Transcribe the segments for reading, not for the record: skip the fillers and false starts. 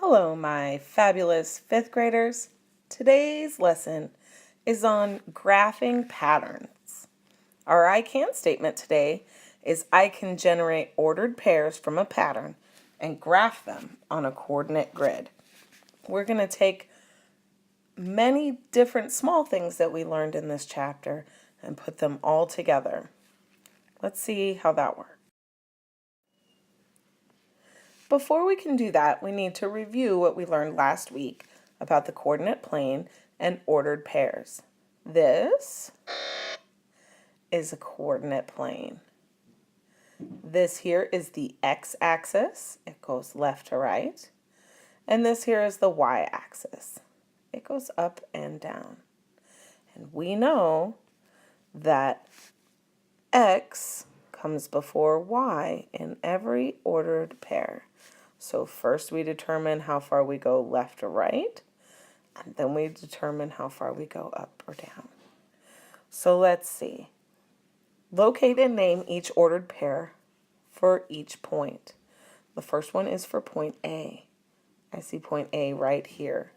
Hello, my fabulous fifth graders. Today's lesson is on graphing patterns. Our I can statement today is I can generate ordered pairs from a pattern and graph them on a coordinate grid. We're going to take many different small things that we learned in this chapter and put them all together. Let's see how that works. Before we can do that, we need to review what we learned last week about the coordinate plane and ordered pairs. This is a coordinate plane. This here is the x-axis. It goes left to right. And this here is the y-axis. It goes up and down. And we know that x comes before y in every ordered pair. So first we determine how far we go left or right, and then we determine how far we go up or down. So let's see. Locate and name each ordered pair for each point. The first one is for point A. I see point A right here.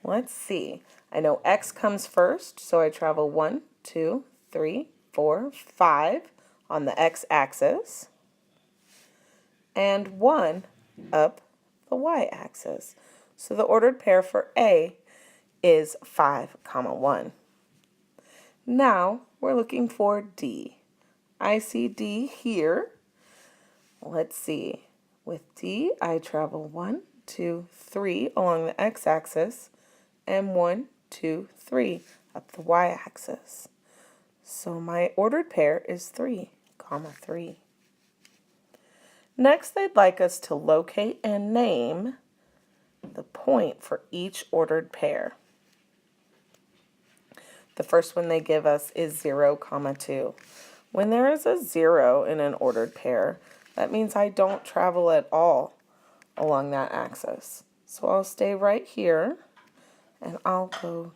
Let's see. I know x comes first, so I travel 1, 2, 3, 4, 5 on the x-axis, and 1 up the y-axis. So the ordered pair for A is 5, 1. Now we're looking for D. I see D here. Let's see. With D, I travel 1, 2, 3 along the x-axis and 1, 2, 3 up the y-axis. So my ordered pair is 3, 3. Next, they'd like us to locate and name the point for each ordered pair. The first one they give us is 0, 2. When there is a 0 in an ordered pair, that means I don't travel at all along that axis. So I'll stay right here, and I'll go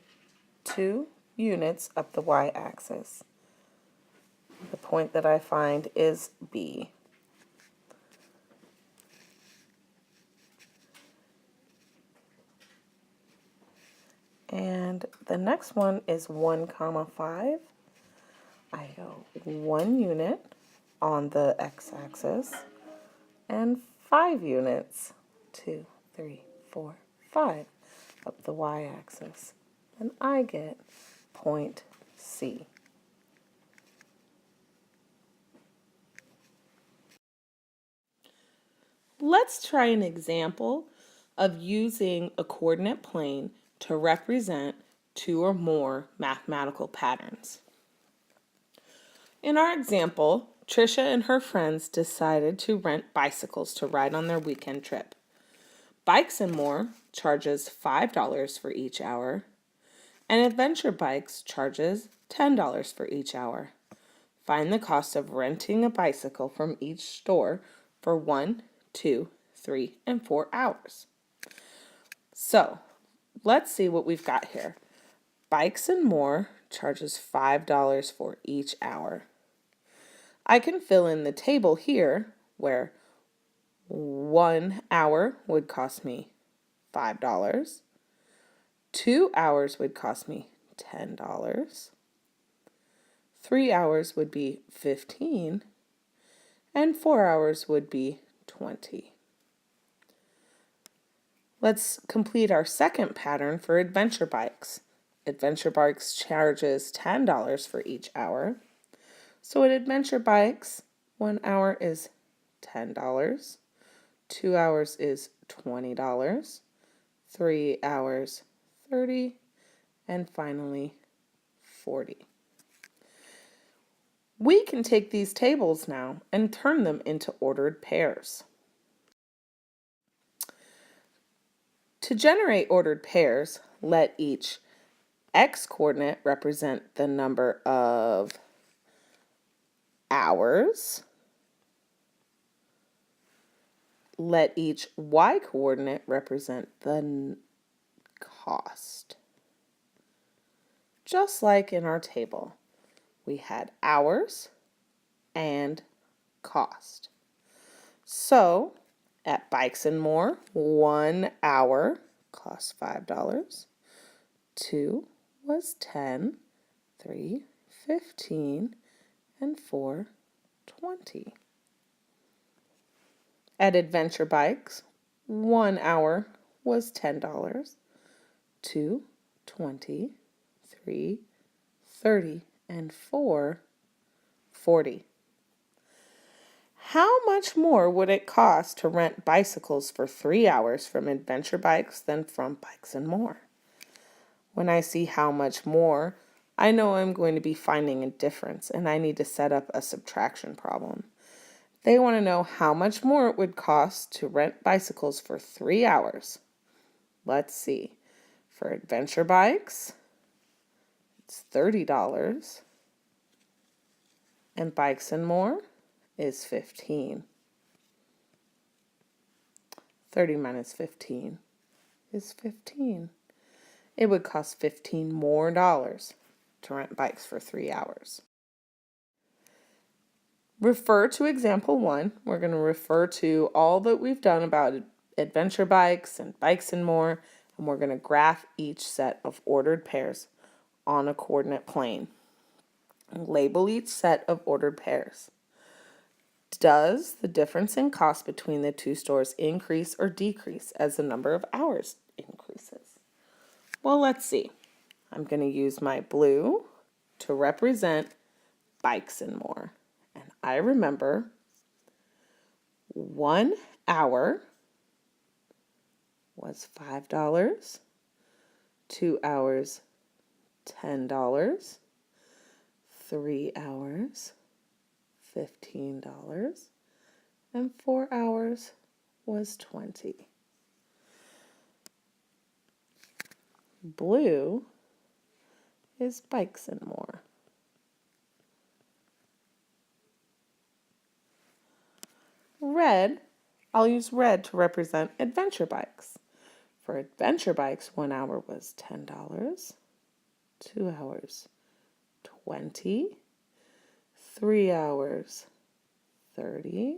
2 units up the y-axis. The point that I find is B. And the next one is 1, 5. I go 1 unit on the x-axis and 5 units, 2, 3, 4, 5 up the y-axis. And I get point C. Let's try an example of using a coordinate plane to represent 2 or more mathematical patterns. In our example, Tricia and her friends decided to rent bicycles to ride on their weekend trip. Bikes and More charges $5 for each hour, and Adventure Bikes charges $10 for each hour. Find the cost of renting a bicycle from each store for 1, 2, 3, and 4 hours. So, let's see what we've got here. Bikes and More charges $5 for each hour. I can fill in the table here where 1 hour would cost me $5, 2 hours would cost me $10, 3 hours would be $15, and 4 hours would be $20. Let's complete our second pattern for Adventure Bikes. Adventure Bikes charges $10 for each hour. So at Adventure Bikes, 1 hour is $10, 2 hours is $20, 3 hours $30, and finally $40. We can take these tables now and turn them into ordered pairs. To generate ordered pairs, let each x-coordinate represent the number of hours. Let each y-coordinate represent the cost. Just like in our table, we had hours and cost. So At Bikes and More, 1 hour cost $5. 2 was 10, 3, 15, and 4, 20. At Adventure Bikes, 1 hour was $10, 2, 20, 3, 30, and 4, 40. How much more would it cost to rent bicycles for 3 hours from Adventure Bikes than from Bikes and More? When I see how much more, I know I'm going to be finding a difference and I need to set up a subtraction problem. They want to know how much more it would cost to rent bicycles for 3 hours. Let's see. For Adventure Bikes, it's $30. And Bikes and More is 15. 30 minus 15 is 15. It would cost $15 more to rent bikes for 3 hours. Refer to example 1. We're going to refer to all that we've done about Adventure Bikes and Bikes and More, and we're going to graph each set of ordered pairs on a coordinate plane. Label each set of ordered pairs. Does the difference in cost between the two stores increase or decrease as the number of hours increases? Well, let's see. I'm going to use my blue to represent Bikes and More. And I remember 1 hour was $5, 2 hours, $10, 3 hours, $15, and 4 hours was $20. Blue is Bikes and More. Red, I'll use red to represent Adventure Bikes. For Adventure Bikes, 1 hour was $10, 2 hours, $20, 3 hours, $30,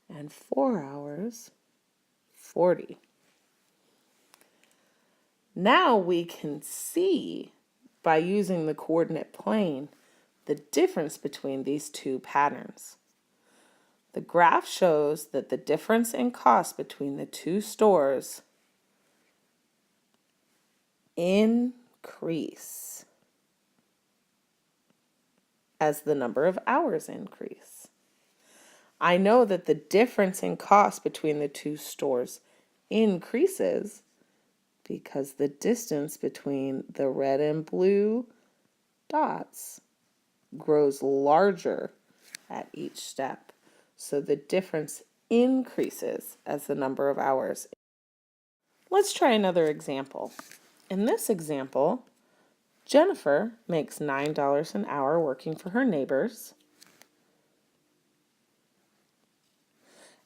and 4 hours, $40. Now we can see, by using the coordinate plane, the difference between these two patterns. The graph shows that the difference in cost between the two stores increase as the number of hours increase. I know that the difference in cost between the two stores increases because the distance between the red and blue dots grows larger at each step. So the difference increases as the number of hours. Let's try another example. In this example, Jennifer makes $9 an hour working for her neighbors.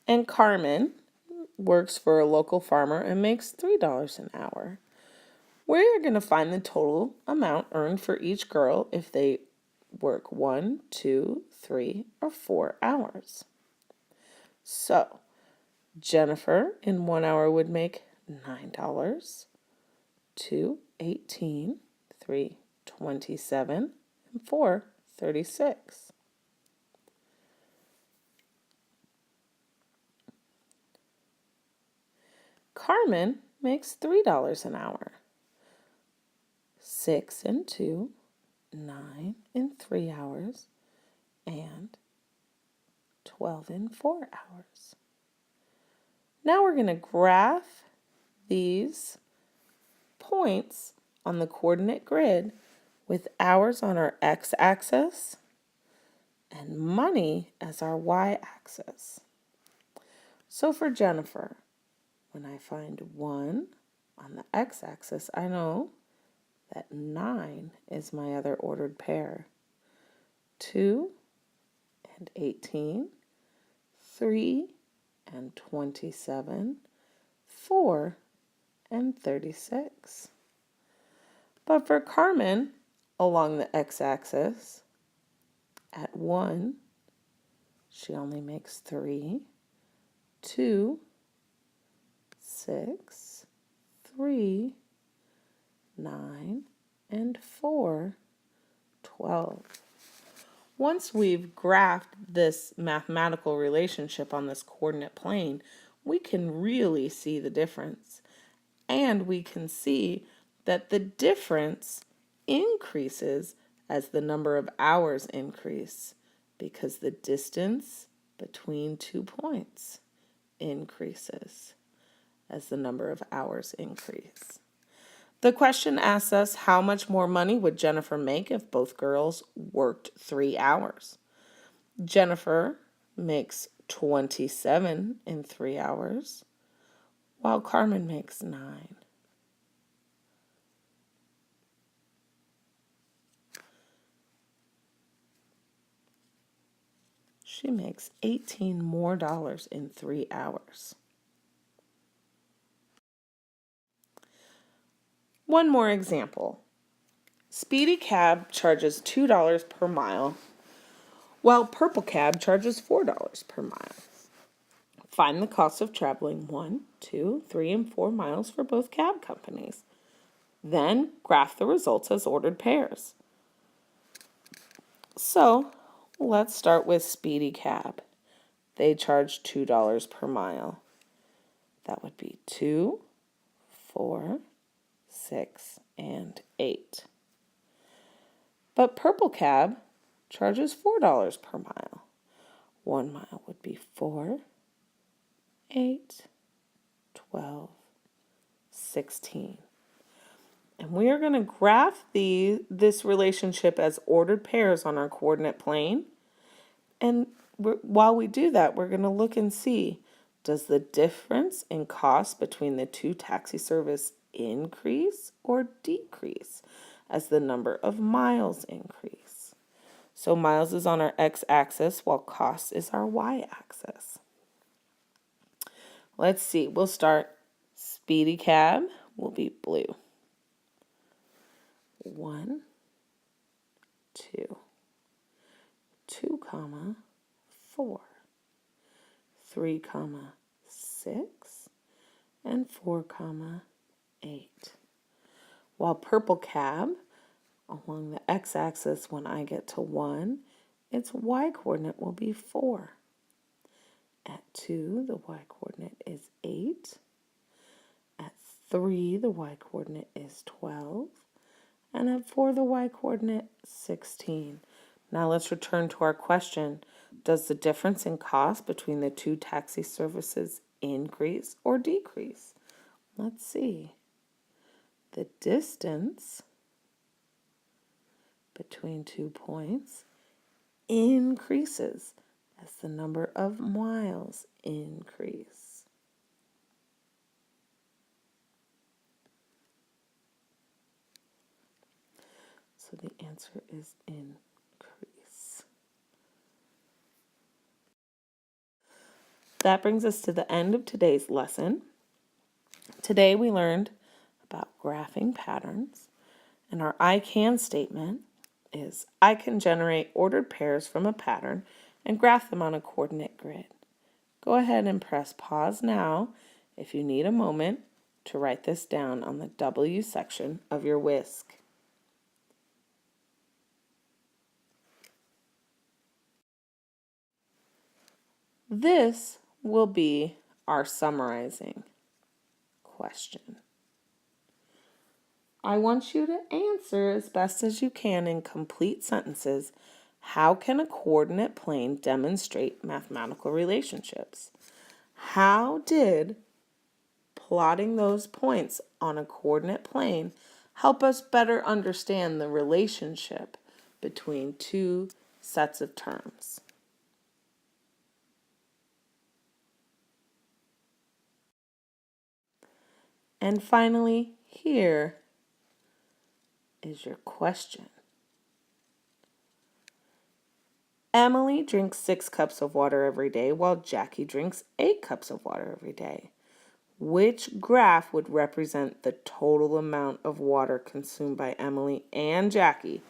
And Carmen works for a local farmer and makes $3 an hour. We're going to find the total amount earned for each girl if they work 1, 2, 3, or 4 hours. So, Jennifer in 1 hour would make $9, 2, 18, 3, 27, and 4, 36. Carmen makes $3 an hour. 6 and 2, 9 in 3 hours, and 12 in 4 hours. Now we're going to graph these points on the coordinate grid with hours on our x-axis and money as our y-axis. So for Jennifer, when I find 1 on the x-axis, I know that 9 is my other ordered pair. 2 and 18, 3 and 27, 4 and 36. But for Carmen, along the x-axis, at 1, she only makes 3, 2, 6, 3, 9, and 4, 12. Once we've graphed this mathematical relationship on this coordinate plane, we can really see the difference. And we can see that the difference increases as the number of hours increase because the distance between 2 points increases as the number of hours increase. The question asks us, how much more money would Jennifer make if both girls worked 3 hours? Jennifer makes 27 in 3 hours, while Carmen makes 9. She makes $18 more in 3 hours. One more example. Speedy Cab charges $2 per mile, while Purple Cab charges $4 per mile. Find the cost of traveling 1, 2, 3, and 4 miles for both cab companies. Then graph the results as ordered pairs. So let's start with Speedy Cab. They charge $2 per mile. That would be 2, 4, 6, and 8. But Purple Cab charges $4 per mile. 1 mile would be 4, 8, 12, 16. And we are going to graph this relationship as ordered pairs on our coordinate plane. And while we do that, we're going to look and see, does the difference in cost between the two taxi services increase or decrease as the number of miles increase? So miles is on our x-axis while cost is our y-axis. Let's see. We'll start. Speedy Cab will be blue. 1, 2, 2, 4, 3, 6, and 4, 8. While Purple Cab, along the x-axis when I get to 1, its y-coordinate will be 4. At 2, the y-coordinate is 8. At 3, the y-coordinate is 12. And at 4, the y-coordinate, 16. Now let's return to our question. Does the difference in cost between the two taxi services increase or decrease? Let's see. The distance between 2 points increases as the number of miles increase. So the answer is increase. That brings us to the end of today's lesson. Today we learned about graphing patterns, and our I can statement is I can generate ordered pairs from a pattern and graph them on a coordinate grid. Go ahead and press pause now if you need a moment to write this down on the W section of your whisk. This will be our summarizing question. I want you to answer as best as you can in complete sentences. How can a coordinate plane demonstrate mathematical relationships? How did plotting those points on a coordinate plane help us better understand the relationship between two sets of terms? And finally, here is your question. Emily drinks 6 cups of water every day while Jackie drinks 8 cups of water every day. Which graph would represent the total amount of water consumed by Emily and Jackie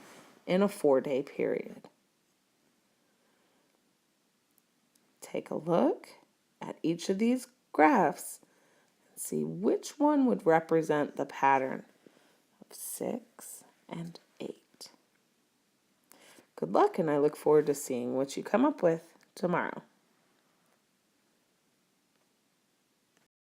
in a 4-day period? Take a look at each of these graphs and see which one would represent the pattern of 6 and 8. Good luck, and I look forward to seeing what you come up with tomorrow.